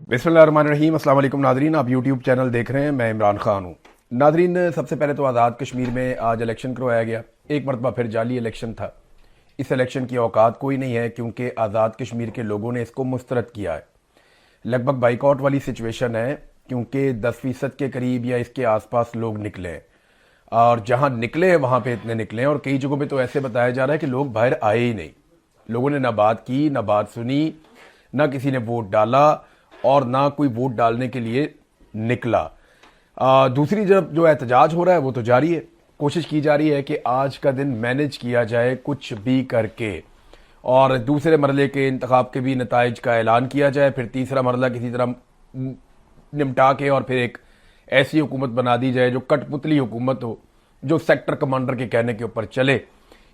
बिस्मिल्लाहिर्रहमानिर्रहीम। अस्सलाम वालेकुम नाजरीन, आप यूट्यूब चैनल देख रहे हैं। मैं इमरान खान हूँ। नाजरीन, सबसे पहले तो आज़ाद कश्मीर में आज इलेक्शन करवाया गया। एक मरतबा फिर जाली इलेक्शन था। इस इलेक्शन की औकात कोई नहीं है क्योंकि आज़ाद कश्मीर के लोगों ने इसको मुस्तरद किया है। लगभग बाइकआउट वाली सिचुएशन है क्योंकि 10% के करीब या इसके आसपास लोग निकले हैं, और जहाँ निकले हैं वहाँ पे इतने निकले हैं, और कई जगहों पे तो ऐसे बताया जा रहा है कि लोग बाहर आए ही नहीं। लोगों ने ना बात की, ना बात सुनी, ना किसी ने वोट डाला और ना कोई वोट डालने के लिए निकला। दूसरी तरफ जो एहतजाज हो रहा है वो तो जारी है। कोशिश की जा रही है कि आज का दिन मैनेज किया जाए कुछ भी करके, और दूसरे मरले के इंतखाब के भी नताइज का ऐलान किया जाए, फिर तीसरा मरला किसी तरह निपटा के और फिर एक ऐसी हुकूमत बना दी जाए जो कठपुतली हुकूमत हो, जो सेक्टर कमांडर के कहने के ऊपर चले।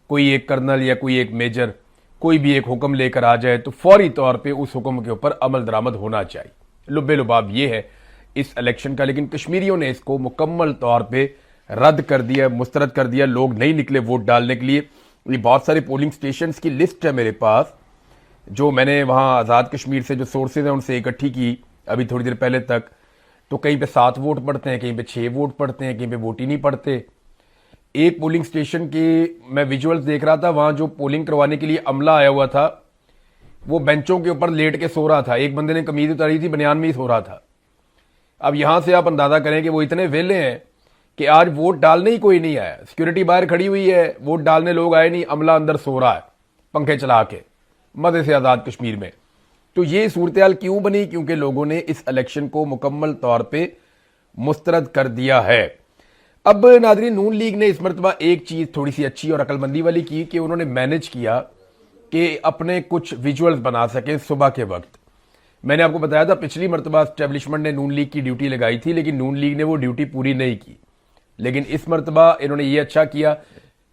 कोई एक कर्नल या कोई एक मेजर कोई भी एक हुक्म लेकर आ जाए तो फौरी तौर पे उस हुक्म के ऊपर अमल दरामद होना चाहिए। लुब्बे लुबाब ये है इस इलेक्शन का, लेकिन कश्मीरियों ने इसको मुकम्मल तौर पे रद्द कर दिया, मुस्तरद कर दिया। लोग नहीं निकले वोट डालने के लिए। ये बहुत सारे पोलिंग स्टेशन की लिस्ट है मेरे पास, जो मैंने वहां आज़ाद कश्मीर से जो सोर्सेज हैं उनसे इकट्ठी की अभी थोड़ी देर पहले तक। तो कहीं पे 7 वोट पड़ते हैं, कहीं पे 6 वोट पड़ते हैं, कहीं पे वोट ही नहीं पड़ते। एक पोलिंग स्टेशन की मैं विजुअल्स देख रहा था, वहां जो पोलिंग करवाने के लिए अमला आया हुआ था वो बेंचों के ऊपर लेट के सो रहा था। एक बंदे ने कमीज उतारी थी, बनियान में ही सो रहा था। अब यहां से आप अंदाजा करें कि वो इतने वेले हैं कि आज वोट डालने ही कोई नहीं आया। सिक्योरिटी बाहर खड़ी हुई है, वोट डालने लोग आए नहीं, अमला अंदर सो रहा है पंखे चला के मजे से आज़ाद कश्मीर में। तो ये सूरत हाल क्यों बनी? क्योंकि लोगों ने इस इलेक्शन को मुकम्मल तौर पर मुस्तरद कर दिया है। अब नाज़रीन, नून लीग ने इस मरतबा एक चीज़ थोड़ी सी अच्छी और अकलमंदी वाली की कि उन्होंने मैनेज किया कि अपने कुछ विजुअल्स बना सके सुबह के वक्त। मैंने आपको बताया था पिछली मरतबा एस्टेब्लिशमेंट ने नून लीग की ड्यूटी लगाई थी, लेकिन नून लीग ने वो ड्यूटी पूरी नहीं की। लेकिन इस मरतबा इन्होंने ये अच्छा किया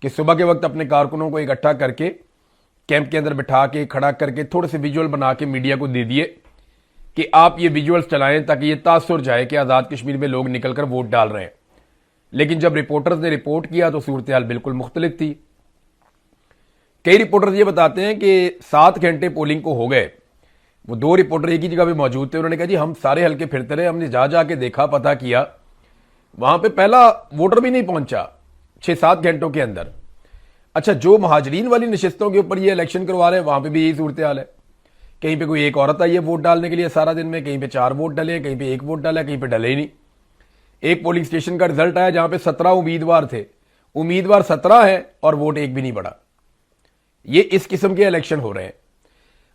कि सुबह के वक्त अपने कारकुनों को इकट्ठा करके कैंप के अंदर बिठा के खड़ा करके थोड़े से विजुअल बना के मीडिया को दे दिए कि आप ये विजुअल्स चलाएं ताकि ये तासुर जाए कि आज़ाद कश्मीर में लोग निकलकर वोट डाल रहे हैं। लेकिन जब रिपोर्टर्स ने रिपोर्ट किया तो सूरत हाल बिल्कुल मुख्तलिफ थी। कई रिपोर्टर्स ये बताते हैं कि 7 घंटे पोलिंग को हो गए। वो 2 रिपोर्टर एक ही जगह पे मौजूद थे। उन्होंने कहा जी हम सारे हल्के फिरते रहे, हमने जा जाके देखा, पता किया, वहां पे पहला वोटर भी नहीं पहुंचा 6-7 घंटों के अंदर। अच्छा, जो महाजरीन वाली नशिस्तों के ऊपर ये इलेक्शन करवा रहे हैं वहां पर भी यही सूरत हाल है। कहीं पे कोई एक औरत आई है वोट डालने के लिए सारा दिन में, कहीं पे 4 वोट डले, कहीं पे 1 वोट डाला, कहीं पे डले ही नहीं। एक पोलिंग स्टेशन का रिजल्ट आया जहां पे 17 उम्मीदवार थे, उम्मीदवार 17 है और वोट एक भी नहीं पड़ा। ये इस किस्म के इलेक्शन हो रहे हैं।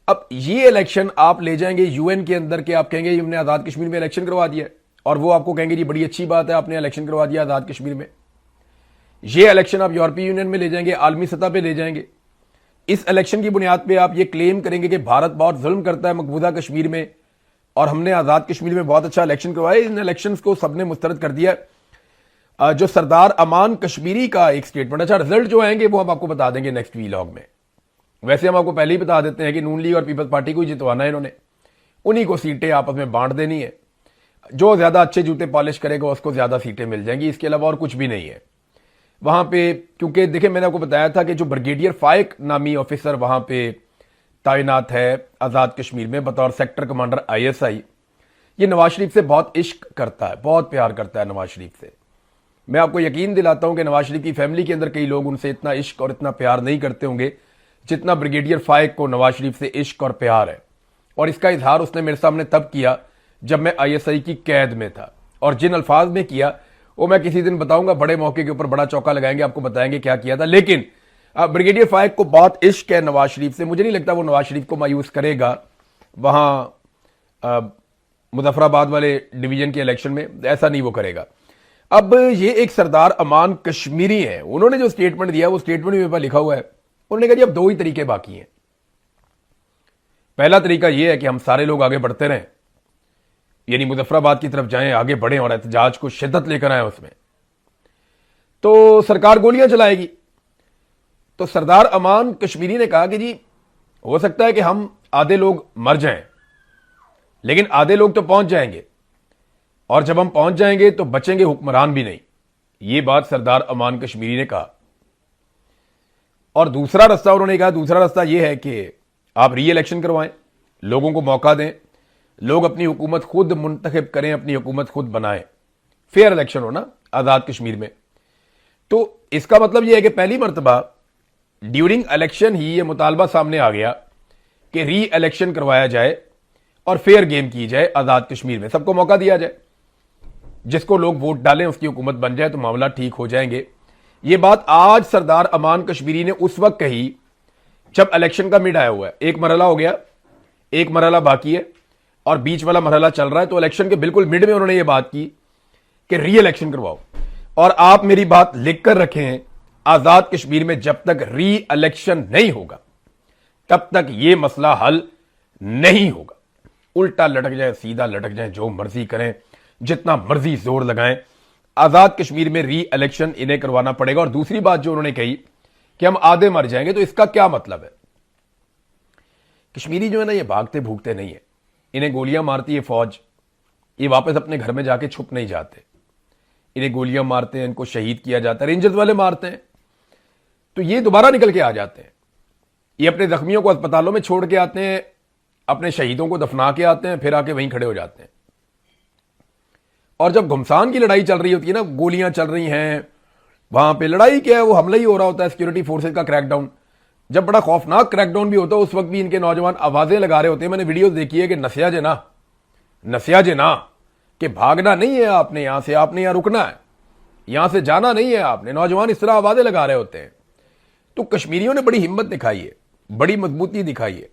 अब ये इलेक्शन आप ले जाएंगे यूएन के अंदर के, आप कहेंगे हमने आज़ाद कश्मीर में इलेक्शन करवा दिया, और वो आपको कहेंगे जी बड़ी अच्छी बात है आपने इलेक्शन करवा दिया आज़ाद कश्मीर में। ये इलेक्शन आप यूरोपीय यूनियन में ले जाएंगे, आलमी सतह पर ले जाएंगे। इस इलेक्शन की बुनियाद पर आप ये क्लेम करेंगे कि भारत बहुत जुल्म करता है मकबूजा कश्मीर में और हमने आज़ाद कश्मीर में बहुत अच्छा इलेक्शन करवाया। इन इलेक्शंस को सबने मुस्तरद कर दिया। जो सरदार अमान कश्मीरी का एक स्टेटमेंट, अच्छा रिजल्ट जो आएंगे वो हम आपको बता देंगे नेक्स्ट वीलॉग में। वैसे हम आपको पहले ही बता देते हैं कि नून लीग और पीपल्स पार्टी को ही जितवाना है इन्होंने, उन्हीं को सीटें आपस में बांट देनी है। जो ज्यादा अच्छे जूते पॉलिश करेगा उसको ज्यादा सीटें मिल जाएंगी, इसके अलावा और कुछ भी नहीं है वहां पे। क्योंकि देखिए मैंने आपको बताया था कि जो ब्रिगेडियर फाइक नामी ऑफिसर वहां पे तैनात है आज़ाद कश्मीर में बतौर सेक्टर कमांडर ISI, ये नवाज शरीफ से बहुत इश्क करता है, बहुत प्यार करता है नवाज शरीफ से। मैं आपको यकीन दिलाता हूं कि नवाज शरीफ की फैमिली के अंदर कई लोग उनसे इतना इश्क और इतना प्यार नहीं करते होंगे जितना ब्रिगेडियर फाइक को नवाज शरीफ से इश्क और प्यार है। और इसका इजहार उसने मेरे सामने तब किया जब मैं ISI की कैद में था, और जिन अल्फाज में किया वो मैं किसी दिन बताऊंगा, बड़े मौके के ऊपर बड़ा चौका लगाएंगे, आपको बताएंगे क्या किया था। लेकिन ब्रिगेडियर फाइक को बहुत इश्क है नवाज शरीफ से। मुझे नहीं लगता वो नवाज शरीफ को मायूस करेगा वहां मुजफ्फराबाद वाले डिवीजन के इलेक्शन में, ऐसा नहीं वो करेगा। अब ये एक सरदार अमान कश्मीरी है, उन्होंने जो स्टेटमेंट दिया वो स्टेटमेंट मेरे पास लिखा हुआ है। उन्होंने कहा जी अब 2 ही तरीके बाकी हैं। पहला तरीका यह है कि हम सारे लोग आगे बढ़ते रहें, यानी मुजफ्फराबाद की तरफ जाएं, आगे बढ़ें और एहतजाज को शिद्दत लेकर आए उसमें, तो सरकार गोलियां चलाएगी। तो सरदार अमान कश्मीरी ने कहा कि जी हो सकता है कि हम आधे लोग मर जाएं, लेकिन आधे लोग तो पहुंच जाएंगे, और जब हम पहुंच जाएंगे तो बचेंगे हुक्मरान भी नहीं। यह बात सरदार अमान कश्मीरी ने कहा। और दूसरा रास्ता उन्होंने कहा, दूसरा रास्ता यह है कि आप री इलेक्शन करवाएं, लोगों को मौका दें, लोग अपनी हुकूमत खुद मुंतखब करें, अपनी हुकूमत खुद बनाएं, फेयर इलेक्शन हो ना आज़ाद कश्मीर में। तो इसका मतलब यह है कि पहली मरतबा ड्यूरिंग इलेक्शन ही यह मुतालबा सामने आ गया कि री इलेक्शन करवाया जाए और फेयर गेम की जाए आज़ाद कश्मीर में, सबको मौका दिया जाए, जिसको लोग वोट डालें उसकी हुकूमत बन जाए तो मामला ठीक हो जाएंगे। ये बात आज सरदार अमान कश्मीरी ने उस वक्त कही जब इलेक्शन का मिड आया हुआ है। एक मरहला हो गया, एक मरहला बाकी है और बीच वाला मरहला चल रहा है। तो इलेक्शन के बिल्कुल मिड में उन्होंने ये बात की कि री इलेक्शन करवाओ। और आप मेरी बात लिख कर रखें, आजाद कश्मीर में जब तक री इलेक्शन नहीं होगा तब तक यह मसला हल नहीं होगा। उल्टा लटक जाए, सीधा लटक जाए, जो मर्जी करें, जितना मर्जी जोर लगाएं, आजाद कश्मीर में री इलेक्शन इन्हें करवाना पड़ेगा। और दूसरी बात जो उन्होंने कही कि हम आधे मर जाएंगे, तो इसका क्या मतलब है? कश्मीरी जो है ना, ये भागते भूगते नहीं है, इन्हें गोलियां मारती है फौज, ये वापस अपने घर में जाके छुप नहीं जाते। इन्हें गोलियां मारते हैं, इनको शहीद किया जाता है, रेंजर्स वाले मारते हैं तो ये दोबारा निकल के आ जाते हैं। ये अपने जख्मियों को अस्पतालों में छोड़ के आते हैं, अपने शहीदों को दफना के आते हैं, फिर आके वहीं खड़े हो जाते हैं। और जब घुमसान की लड़ाई चल रही होती है ना, गोलियां चल रही हैं, वहां पे लड़ाई क्या है, वो हमला ही हो रहा होता है, सिक्योरिटी फोर्सेज का क्रैकडाउन। जब बड़ा खौफनाक क्रैकडाउन भी होता है, उस वक्त भी इनके नौजवान आवाजें लगा रहे होते हैं। मैंने वीडियो देखी है कि नसिया जे ना कि भागना नहीं है आपने, यहां से आपने यहां रुकना है, यहां से जाना नहीं है आपने। नौजवान इस तरह आवाजें लगा रहे होते हैं। तो कश्मीरियों ने बड़ी हिम्मत दिखाई है, बड़ी मजबूती दिखाई है।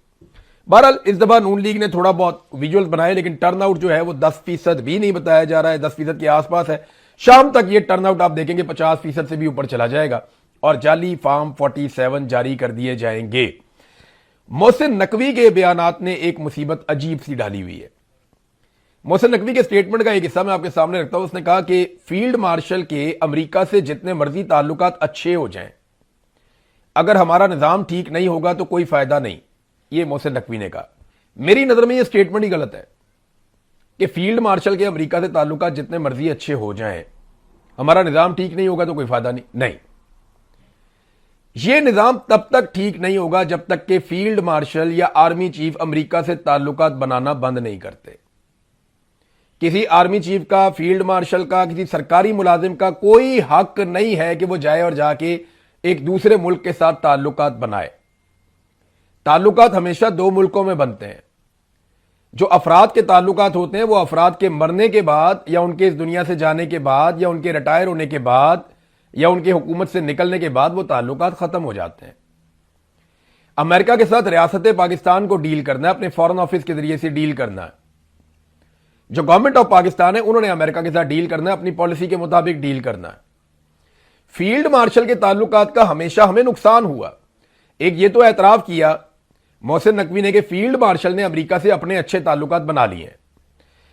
बहरहाल इस दफा नून लीग ने थोड़ा बहुत विजुअल्स बनाए, लेकिन टर्नआउट जो है वो 10% भी नहीं बताया जा रहा है, 10% के आसपास है। शाम तक ये टर्नआउट आप देखेंगे 50% से भी ऊपर चला जाएगा और जाली फॉर्म 47 जारी कर दिए जाएंगे। मोहसिन नकवी के बयानात ने एक मुसीबत अजीब सी डाली हुई है। मोहसिन नकवी के स्टेटमेंट का एक हिस्सा मैं आपके सामने रखता हूं। उसने कहा कि फील्ड मार्शल के अमेरिका से जितने मर्जी ताल्लुकात अच्छे हो जाएं, अगर हमारा निजाम ठीक नहीं होगा तो कोई फायदा नहीं। ये मोहसिन नकवी ने कहा। मेरी नजर में यह स्टेटमेंट ही गलत है कि फील्ड मार्शल के अमेरिका से ताल्लुकात जितने मर्जी अच्छे हो जाएं, हमारा निजाम ठीक नहीं होगा तो कोई फायदा नहीं। यह निजाम तब तक ठीक नहीं होगा जब तक कि फील्ड मार्शल या आर्मी चीफ अमेरिका से ताल्लुकात बनाना बंद नहीं करते। किसी आर्मी चीफ का, फील्ड मार्शल का, किसी सरकारी मुलाजिम का कोई हक नहीं है कि वो जाए और जाके एक दूसरे मुल्क के साथ ताल्लुकात बनाए। ताल्लुकात हमेशा दो मुल्कों में बनते हैं। जो अफराद के ताल्लुकात होते हैं वो अफराद के मरने के बाद या उनके इस दुनिया से जाने के बाद या उनके रिटायर होने के बाद या उनके हुकूमत से निकलने के बाद वो ताल्लुकात खत्म हो जाते हैं। अमेरिका के साथ रियासत पाकिस्तान को डील करना है, अपने फॉरेन ऑफिस के जरिए से डील करना है। जो गवर्नमेंट ऑफ पाकिस्तान है उन्होंने अमेरिका के साथ डील करना है, अपनी पॉलिसी के मुताबिक डील करना है। फील्ड मार्शल के ताल्लुकात का हमेशा हमें नुकसान हुआ। एक ये तो एतराफ किया मोहसिन नकवी ने कि फील्ड मार्शल ने अमेरिका से अपने अच्छे ताल्लुकात बना लिए हैं।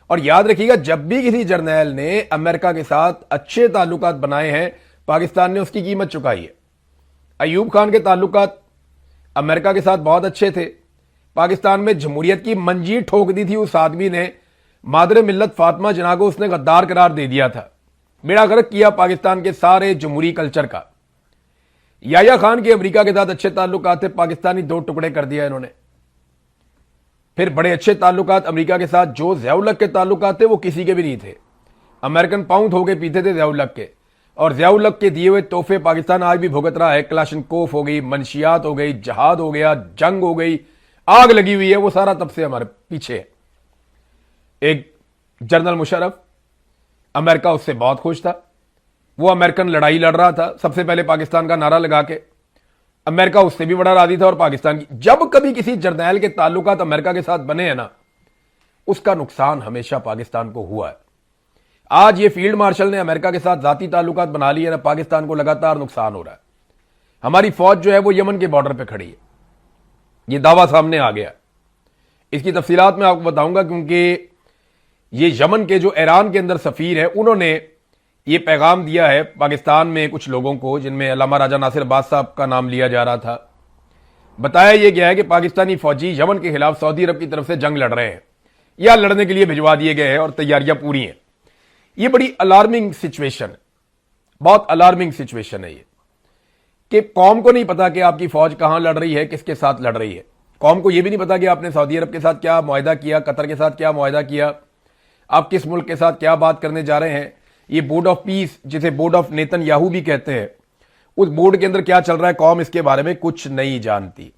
और याद रखिएगा, जब भी किसी जर्नैल ने अमेरिका के साथ अच्छे ताल्लुकात बनाए हैं, पाकिस्तान ने उसकी कीमत चुकाई है। अयूब खान के ताल्लुकात अमेरिका के साथ बहुत अच्छे थे। पाकिस्तान में जमहूरियत की मंजीर ठोक दी थी उस आदमी ने। मादरे मिल्लत फातिमा जिन्ना को उसने गद्दार करार दे दिया था। बेड़ा गर्क किया पाकिस्तान के सारे जमहूरी कल्चर का। याया खान के अमेरिका के साथ अच्छे ताल्लुकात थे, पाकिस्तानी दो टुकड़े कर दिया इन्होंने। फिर बड़े अच्छे ताल्लुकात अमेरिका के साथ जो ज़िया-उल-हक के ताल्लुकात थे वो किसी के भी नहीं थे। अमेरिकन पाउंड होके पीते थे ज़िया-उल-हक के, और ज़िया-उल-हक के दिए हुए तोहफे पाकिस्तान आज भी भुगत रहा है। क्लाशनकोफ हो गई, मनशियात हो गई, जहाद हो गया, जंग हो गई, आग लगी हुई है, वो सारा तब से हमारे पीछे है। एक जनरल मुशर्रफ, अमेरिका उससे बहुत खुश था। वो अमेरिकन लड़ाई लड़ रहा था सबसे पहले पाकिस्तान का नारा लगा के। अमेरिका उससे भी बड़ा राजी था। और पाकिस्तान की जब कभी किसी जर्नैल के ताल्लुकात अमेरिका के साथ बने हैं ना, उसका नुकसान हमेशा पाकिस्तान को हुआ है। आज ये फील्ड मार्शल ने अमेरिका के साथ जाती ताल्लुकात बना लिए ना, पाकिस्तान को लगातार नुकसान हो रहा है। हमारी फौज जो है वो यमन के बॉर्डर पर खड़ी है, ये दावा सामने आ गया। इसकी तफसीलात मैं आपको बताऊंगा, क्योंकि ये यमन के जो ईरान के अंदर सफीर है, उन्होंने ये पैगाम दिया है पाकिस्तान में कुछ लोगों को, जिनमें अल्लामा राजा नासिर अब्बास साहब का नाम लिया जा रहा था। बताया यह गया है कि पाकिस्तानी फौजी यमन के खिलाफ सऊदी अरब की तरफ से जंग लड़ रहे हैं या लड़ने के लिए भिजवा दिए गए हैं और तैयारियां पूरी हैं। ये बड़ी अलार्मिंग सिचुएशन है, बहुत अलार्मिंग सिचुएशन है ये, कि कौम को नहीं पता कि आपकी फौज कहां लड़ रही है, किसके साथ लड़ रही है। कौम को यह भी नहीं पता कि आपने सऊदी अरब के साथ क्या मुआहिदा किया, कतर के साथ क्या मुआहिदा किया, आप किस मुल्क के साथ क्या बात करने जा रहे हैं। ये बोर्ड ऑफ पीस, जिसे बोर्ड ऑफ नेतन्याहू भी कहते हैं, उस बोर्ड के अंदर क्या चल रहा है, कौम इसके बारे में कुछ नहीं जानती।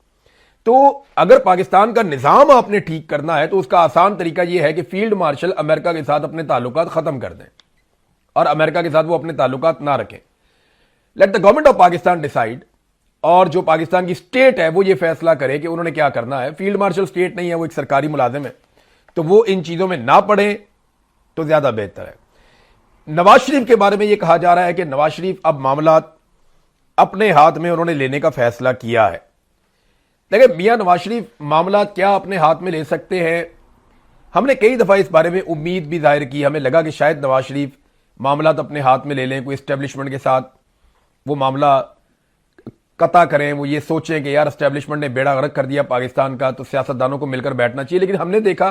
तो अगर पाकिस्तान का निजाम आपने ठीक करना है तो उसका आसान तरीका यह है कि फील्ड मार्शल अमेरिका के साथ अपने ताल्लुकात खत्म कर दें और अमेरिका के साथ वो अपने ताल्लुकात ना रखें। Let the government of Pakistan decide, और जो पाकिस्तान की स्टेट है वो ये फैसला करे कि उन्होंने क्या करना है। फील्ड मार्शल स्टेट नहीं है, वो एक सरकारी मुलाजिम है, तो वो इन चीजों में ना पड़े तो ज्यादा बेहतर है। नवाज शरीफ के बारे में यह कहा जा रहा है कि नवाज शरीफ अब मामला अपने हाथ में उन्होंने लेने का फैसला किया है। देखिए मियां नवाज शरीफ मामला क्या अपने हाथ में ले सकते हैं, हमने कई दफा इस बारे में उम्मीद भी जाहिर की। हमें लगा कि शायद नवाज शरीफ मामला अपने हाथ में ले लें, कोई एस्टेब्लिशमेंट के साथ वो मामला कता करें, वो ये सोचें कि यार एस्टेब्लिशमेंट ने बेड़ा गर्क कर दिया पाकिस्तान का, तो सियासतदानों को मिलकर बैठना चाहिए। लेकिन हमने देखा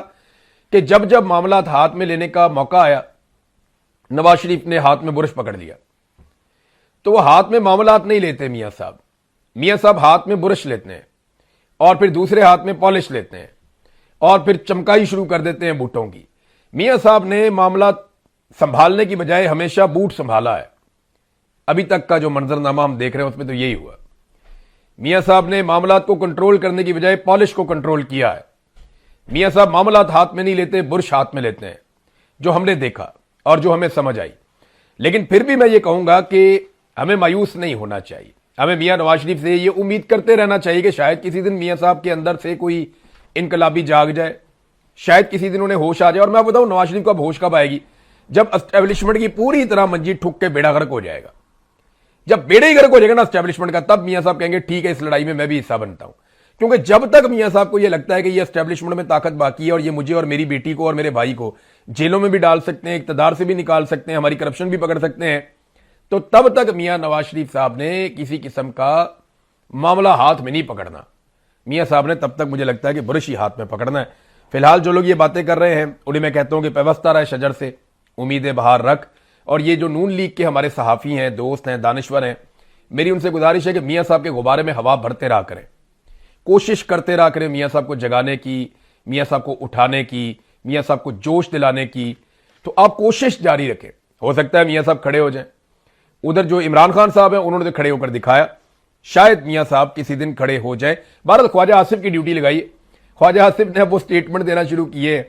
कि जब जब मामला हाथ में लेने का मौका आया, नवाज शरीफ ने हाथ में बुरश पकड़ लिया। तो वो हाथ में मामलात नहीं लेते मियां साहब। मियां साहब हाथ में बुरश लेते हैं और फिर दूसरे हाथ में पॉलिश लेते हैं और फिर चमकाई शुरू कर देते हैं बूटों की। मियां साहब ने मामला संभालने की बजाय हमेशा बूट संभाला है। अभी तक का जो मंजरनामा हम देख रहे हैं उसमें तो यही हुआ। मियां साहब ने मामलात को कंट्रोल करने की बजाय पॉलिश को कंट्रोल किया है। मियां साहब मामलात हाथ में नहीं लेते, बुरश हाथ में लेते हैं, जो हमने देखा और जो हमें समझ आई। लेकिन फिर भी मैं ये कहूंगा कि हमें मायूस नहीं होना चाहिए। हमें मियां नवाज शरीफ से ये उम्मीद करते रहना चाहिए कि शायद किसी दिन मियां साहब के अंदर से कोई इनकलाबी जाग जाए, शायद किसी दिन उन्हें होश आ जाए। और मैं बताऊं नवाज शरीफ को अब होश कब आएगी, जब एस्टेब्लिशमेंट की पूरी तरह मंजी ठुक के बेड़ा गर्क हो जाएगा। जब बेड़ा ही गर्क हो जाएगा ना एस्टेब्लिशमेंट का, तब मियां साहब कहेंगे ठीक है इस लड़ाई में मैं भी हिस्सा बनता हूं। क्योंकि जब तक मियां साहब को यह लगता है कि यह एस्टेब्लिशमेंट में ताकत बाकी है और ये मुझे और मेरी बेटी को और मेरे भाई को जेलों में भी डाल सकते हैं, इक्तदार से भी निकाल सकते हैं, हमारी करप्शन भी पकड़ सकते हैं, तो तब तक मियां नवाज शरीफ साहब ने किसी किस्म का मामला हाथ में नहीं पकड़ना। मियां साहब ने तब तक मुझे लगता है कि बुरश ही हाथ में पकड़ना है। फिलहाल जो लोग ये बातें कर रहे हैं उन्हें मैं कहता हूं कि पेवस्ता रहे शजर से, उम्मीदें बहार रख। और ये जो नून लीग के हमारे सहाफी हैं, दोस्त हैं, दानिश्वर हैं, मेरी उनसे गुजारिश है कि मियां साहब के गुब्बारे में हवा भरते रहा करें, कोशिश करते रहा करें मियां साहब को जगाने की, मियां साहब को उठाने की, मियां साहब को जोश दिलाने की। तो आप कोशिश जारी रखें, हो सकता है मियां साहब खड़े हो जाएं। उधर जो इमरान खान साहब हैं उन्होंने तो खड़े होकर दिखाया, शायद मियां साहब किसी दिन खड़े हो जाए। भारत ख्वाजा आसिफ की ड्यूटी लगाइए। ख्वाजा आसिफ ने वो स्टेटमेंट देना शुरू किए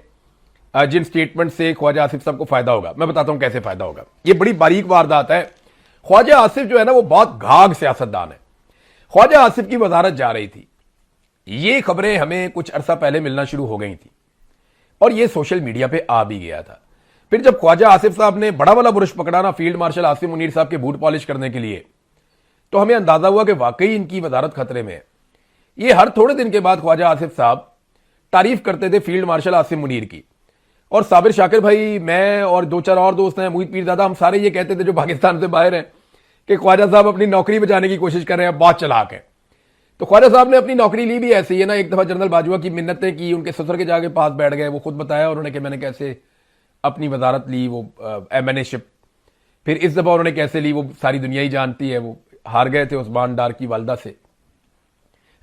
जिन स्टेटमेंट से ख्वाजा आसिफ साहब को फायदा होगा। मैं बताता हूं कैसे फायदा होगा, ये बड़ी बारीक वारदात है। ख्वाजा आसिफ जो है ना वो बहुत घाघ सियासतदान है। ख्वाजा आसिफ की वजारत जा रही थी, ये खबरें हमें कुछ अरसा पहले मिलना शुरू हो गई थी और ये सोशल मीडिया पे आ भी गया था। फिर जब ख्वाजा आसिफ साहब ने बड़ा वाला बुरश पकड़ा ना फील्ड मार्शल आसिम मुनीर साहब के बूट पॉलिश करने के लिए, तो हमें अंदाजा हुआ कि वाकई इनकी वजारत खतरे में है। ये हर थोड़े दिन के बाद ख्वाजा आसिफ साहब तारीफ करते थे फील्ड मार्शल आसिम मुनीर की। और साबिर शाकिर भाई, मैं और दो चार और दोस्त हैं, मोहित पीरजादा, हम सारे ये कहते थे जो पाकिस्तान से बाहर हैं कि ख्वाजा साहब अपनी नौकरी बचाने की कोशिश कर रहे हैं, बहुत चालाक है। तो ख्वाजा साहब ने अपनी नौकरी ली भी ऐसे ही है ना। एक दफा जनरल बाजवा की मिन्नतें की, उनके ससुर के जाके पास बैठ गए, वो खुद बताया उन्होंने कि मैंने कैसे अपनी वजारत ली, वो एमएनएशिप। फिर इस दफा उन्होंने कैसे ली वो सारी दुनिया ही जानती है। वो हार गए थे उस्मान डार की वालदा से,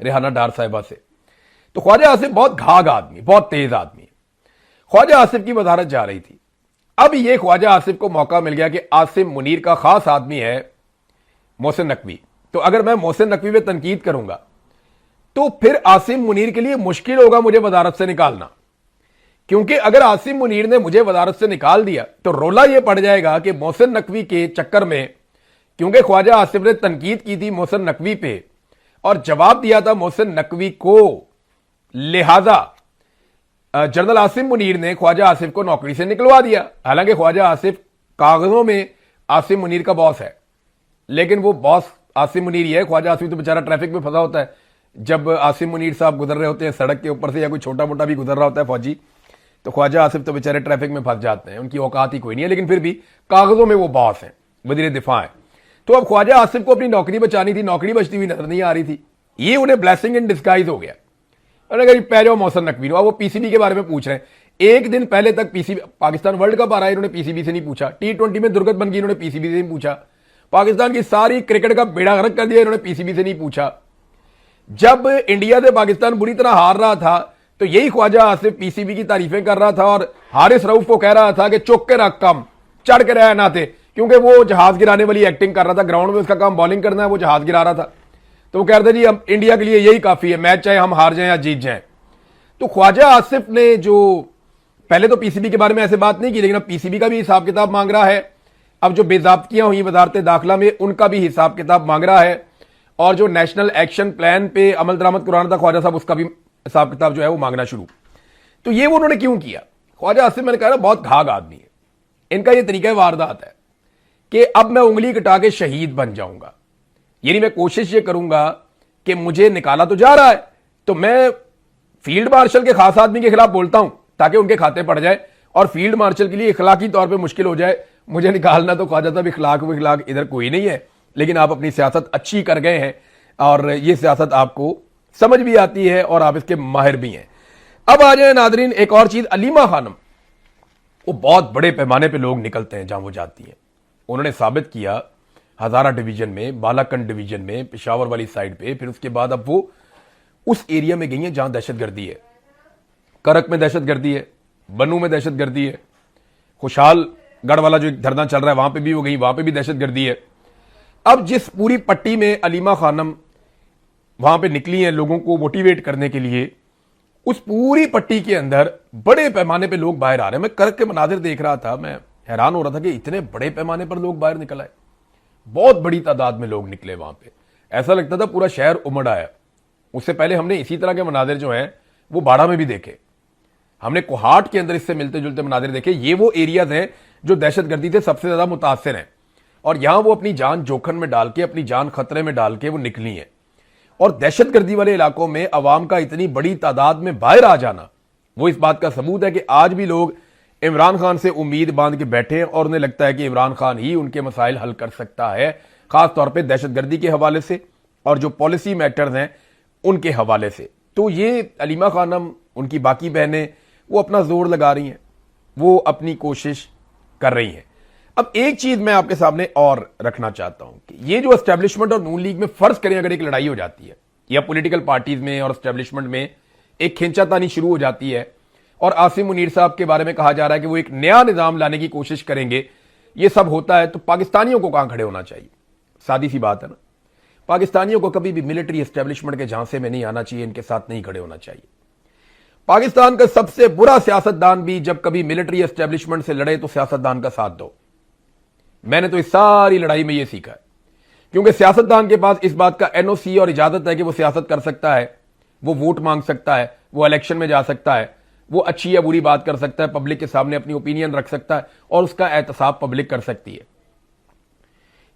रेहाना डार साहिबा से। तो ख्वाजा आसिफ बहुत घाघ आदमी, बहुत तेज आदमी। ख्वाजा आसिफ की वजारत जा रही थी। अब ये ख्वाजा आसिफ को मौका मिल गया कि आसिम मुनीर का खास आदमी है मोहसिन नकवी। तो अगर मैं मोहसिन नकवी पे तनकीद करूंगा तो फिर आसिम मुनीर के लिए मुश्किल होगा मुझे वजारत से निकालना। क्योंकि अगर आसिम मुनीर ने मुझे वजारत से निकाल दिया तो रोला यह पड़ जाएगा कि मोहसिन नकवी के चक्कर में, क्योंकि ख्वाजा आसिफ ने तनकीद की थी मोहसिन नकवी पे और जवाब दिया था मोहसिन नकवी को, लिहाजा जनरल आसिम मुनीर ने ख्वाजा आसिफ को नौकरी से निकलवा दिया। हालांकि ख्वाजा आसिफ कागजों में आसिम मुनीर का बॉस है, लेकिन वो बॉस आसिम मुनीर ही है। ख्वाजा आसिफ तो बेचारा ट्रैफिक में फंसा होता है। जब आसिम मुनीर साहब गुजर रहे होते हैं सड़क के ऊपर से, या कोई छोटा मोटा भी गुजर रहा होता है फौजी, तो ख्वाजा आसिफ तो बेचारे ट्रैफिक में फंस जाते हैं, उनकी औकात ही कोई नहीं है। लेकिन फिर भी कागजों में वो बॉस है, वजीर दिफा है। तो अब ख्वाजा आसिफ को अपनी नौकरी बचानी थी, नौकरी बचती हुई नजर नहीं आ रही थी। ये उन्हें ब्लेसिंग इन डिस्गाइज हो गया। अगर पै जाओ मोहसिन नकवी, अब वो पीसीबी के बारे में पूछ रहे हैं। एक दिन पहले तक पीसीबी, पाकिस्तान वर्ल्ड कप आ रहा है, इन्होंने पीसीबी से नहीं पूछा। T20 में दुर्गत बन गई, इन्होंने पीसीबी से नहीं पूछा। पाकिस्तान की सारी क्रिकेट का बेड़ा गर्क कर दिया, इन्होंने पीसीबी से नहीं पूछा। जब इंडिया से पाकिस्तान बुरी तरह हार रहा था तो यही ख्वाजा आसिफ पीसीबी की तारीफें कर रहा था और हारिस रऊफ को कह रहा था कि चुक के रख कम, चढ़ के रह ना थे, क्योंकि वो जहाज गिराने वाली एक्टिंग कर रहा था। ग्राउंड में उसका काम बॉलिंग करना है, वो जहाज गिरा रहा था। तो वो कह रहे थे जी हम इंडिया के लिए यही काफी है, मैच चाहे हम हार जाएं या जीत जाएं। तो ख्वाजा आसिफ ने जो पहले तो पीसीबी के बारे में ऐसे बात नहीं की, लेकिन अब पीसीबी का भी हिसाब किताब मांग रहा है। अब जो बेजाब्तियां हुई वजारत दाखिला में उनका भी हिसाब किताब मांग रहा है, और जो नेशनल एक्शन प्लान पे अमल दरामद कराना था ख्वाजा साहब, उसका भी हिसाब किताब जो है वो मांगना शुरू। तो ये वो उन्होंने क्यों किया? ख्वाजा आसिफ, मैंने कहा बहुत घाघ आदमी है, इनका ये तरीका वारदात है कि अब मैं उंगली कटा के शहीद बन जाऊंगा, यानी मैं कोशिश ये करूंगा कि मुझे निकाला तो जा रहा है तो मैं फील्ड मार्शल के खास आदमी के खिलाफ बोलता हूं ताकि उनके खाते पड़ जाए, और फील्ड मार्शल के लिए इखलाकी तौर पे मुश्किल हो जाए मुझे निकालना। तो ख्वाजा साहब इखलाक इधर कोई नहीं है, लेकिन आप अपनी सियासत अच्छी कर गए हैं और ये सियासत आपको समझ भी आती है और आप इसके माहिर भी हैं। अब आ जाए नादरीन एक और चीज, अलीमा खानम, वो बहुत बड़े पैमाने पे लोग निकलते हैं जहां वो जाती हैं। उन्होंने साबित किया हजारा डिवीजन में, बालाकंड डिवीजन में, पेशावर वाली साइड पे, फिर उसके बाद अब वो उस एरिया में गई हैं जहां दहशतगर्दी है। करक में दहशतगर्दी है, बनू में दहशतगर्दी है, खुशहालगढ़ वाला जो एक धरना चल रहा है वहां पे भी वो गई, वहां पे भी दहशतगर्दी है। अब जिस पूरी पट्टी में अलीमा खानम वहां पे निकली हैं लोगों को मोटिवेट करने के लिए, उस पूरी पट्टी के अंदर बड़े पैमाने पे लोग बाहर आ रहे हैं। मैं करक के मनाजिर देख रहा था, मैं हैरान हो रहा था कि इतने बड़े पैमाने पर लोग बाहर निकल आए, बहुत बड़ी तादाद में लोग निकले वहां पे, ऐसा लगता था पूरा शहर उमड़ आया। उससे पहले हमने इसी तरह के मनाजिर जो हैं वो बाड़ा में भी देखे, हमने कोहाट के अंदर इससे मिलते जुलते मनाजिर देखे। ये वो एरियाज हैं जो दहशतगर्दी से सबसे ज्यादा मुतासिर हैं, और यहां वो अपनी जान जोखिम में डाल के, अपनी जान खतरे में डाल के वो निकली हैं। और दहशतगर्दी वाले इलाकों में अवाम का इतनी बड़ी तादाद में बाहर आ जाना, वो इस बात का सबूत है कि आज भी लोग इमरान खान से उम्मीद बांध के बैठे हैं और उन्हें लगता है कि इमरान खान ही उनके मसाइल हल कर सकता है, खासतौर पर दहशतगर्दी के हवाले से और जो पॉलिसी मैटर्स हैं उनके हवाले से। तो ये अलीमा खानम, उनकी बाकी बहनें, वो अपना जोर लगा रही हैं, वो अपनी कोशिश कर रही हैं। अब एक चीज मैं आपके सामने और रखना चाहता हूं कि ये जो एस्टेब्लिशमेंट और नून लीग में, फर्ज करें अगर एक लड़ाई हो जाती है या पॉलिटिकल पार्टीज में और एस्टेब्लिशमेंट में एक खींचातानी शुरू हो जाती है, और आसिम मुनीर साहब के बारे में कहा जा रहा है कि वो एक नया निजाम लाने की कोशिश करेंगे, ये सब होता है, तो पाकिस्तानियों को कहां खड़े होना चाहिए? सादी सी बात है ना, पाकिस्तानियों को कभी भी मिलिट्री एस्टेब्लिशमेंट के झांसे में नहीं आना चाहिए, इनके साथ नहीं खड़े होना चाहिए। पाकिस्तान का सबसे बुरा सियासतदान भी जब कभी मिलिट्री एस्टेब्लिशमेंट से लड़े तो सियासतदान का साथ दो। मैंने तो इस सारी लड़ाई में यह सीखा है, क्योंकि सियासतदान के पास इस बात का एनओसी और इजाजत है कि वो सियासत कर सकता है, वो वोट मांग सकता है, वो इलेक्शन में जा सकता है, वो अच्छी या बुरी बात कर सकता है, पब्लिक के सामने अपनी ओपिनियन रख सकता है और उसका एहतसाब पब्लिक कर सकती है।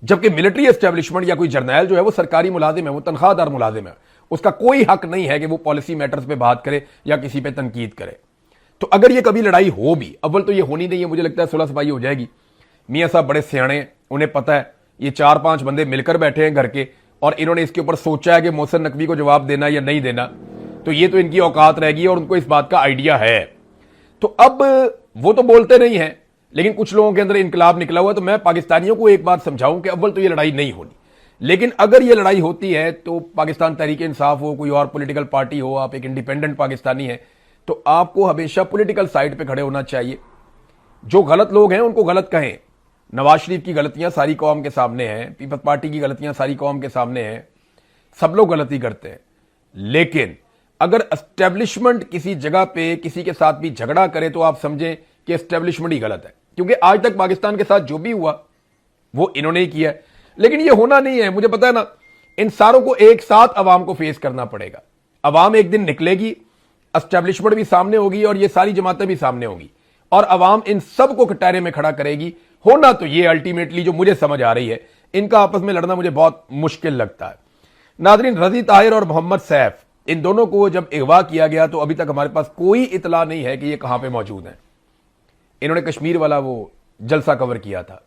जबकि मिलिट्री एस्टेब्लिशमेंट या कोई जर्नैल जो है वो सरकारी मुलाजिम है, वो तनख्वाहदार मुलाजिम है, उसका कोई हक नहीं है कि वो पॉलिसी मैटर्स पे बात करे या किसी पे तनकीद करे। तो अगर ये कभी लड़ाई हो भी, अव्वल तो ये होनी नहीं है, मुझे लगता है सुलह सफाई हो जाएगी। मियां साहब बड़े सियाणे, उन्हें पता है ये 4-5 बंदे मिलकर बैठे हैं घर के, और इन्होंने इसके ऊपर सोचा है कि मोहसिन नकवी को जवाब देना या नहीं देना, तो ये तो इनकी औकात रहेगी और उनको इस बात का आइडिया है। तो अब वो तो बोलते नहीं है, लेकिन कुछ लोगों के अंदर इनकलाब निकला हुआ। तो मैं पाकिस्तानियों को एक बात समझाऊं कि अव्वल तो ये लड़ाई नहीं होनी, लेकिन अगर ये लड़ाई होती है तो पाकिस्तान तहरीक इंसाफ हो, कोई और पॉलिटिकल पार्टी हो, आप एक इंडिपेंडेंट पाकिस्तानी है, तो आपको हमेशा पॉलिटिकल साइड पे खड़े होना चाहिए। जो गलत लोग हैं उनको गलत कहें। नवाज शरीफ की गलतियां सारी कौम के सामने हैं, पीपल्स पार्टी की गलतियां सारी कौम के सामने हैं, सब लोग गलती करते हैं। लेकिन अगर एस्टेब्लिशमेंट किसी जगह पे किसी के साथ भी झगड़ा करे तो आप समझें कि एस्टेब्लिशमेंट ही गलत है, क्योंकि आज तक पाकिस्तान के साथ जो भी हुआ वो इन्होंने ही किया है। लेकिन ये होना नहीं है, मुझे पता है ना, इन सारों को एक साथ अवाम को फेस करना पड़ेगा। अवाम एक दिन निकलेगी, एस्टेब्लिशमेंट भी सामने होगी और ये सारी जमातें भी सामने होगी, और अवाम इन सबको कटहरे में खड़ा करेगी। होना तो ये अल्टीमेटली जो मुझे समझ आ रही है, इनका आपस में लड़ना मुझे बहुत मुश्किल लगता है। नादरीन, रजी ताहिर और मोहम्मद सैफ, इन दोनों को जब अगवा किया गया तो अभी तक हमारे पास कोई इतला नहीं है कि ये कहां पे मौजूद हैं। इन्होंने कश्मीर वाला वो जलसा कवर किया था,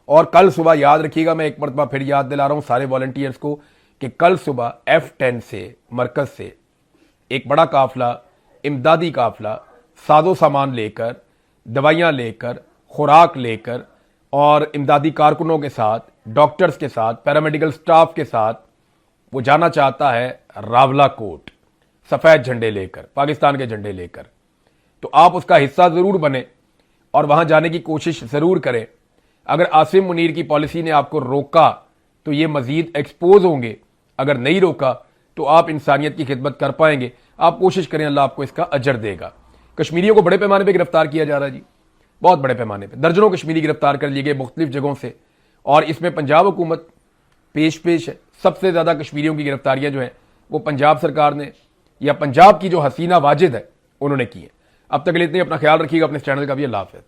और कल सुबह याद रखिएगा, मैं एक मरतबा फिर याद दिला रहा हूं सारे वॉलंटियर्स को कि कल सुबह F10 से, मरकज से एक बड़ा काफिला, इमदादी काफिला, साजो सामान लेकर, दवाइयां लेकर, खुराक लेकर और इमदादी कारकुनों के साथ, डॉक्टर्स के साथ, पैरामेडिकल स्टाफ के साथ वो जाना चाहता है रावला कोट, सफेद झंडे लेकर, पाकिस्तान के झंडे लेकर। तो आप उसका हिस्सा जरूर बने और वहां जाने की कोशिश जरूर करें। अगर आसिम मुनीर की पॉलिसी ने आपको रोका तो ये मजीद एक्सपोज होंगे, अगर नहीं रोका तो आप इंसानियत की खिदमत कर पाएंगे। आप कोशिश करें, अल्लाह आपको इसका अजर देगा। कश्मीरियों को बड़े पैमाने पर गिरफ्तार किया जा रहा है जी, बहुत बड़े पैमाने पर। दर्जनों कश्मीरी गिरफ्तार कर लिए गए मुख्तलिफ जगहों से, और इसमें पंजाब हुकूमत पेश है। सबसे ज्यादा कश्मीरियों की गिरफ्तारियां जो हैं वो पंजाब सरकार ने या पंजाब की जो हसीना वाजिद है उन्होंने की है। अब तक के लिए इतने, अपना ख्याल रखिएगा, अपने चैनल का भी। अल्लाह हाफ़िज़।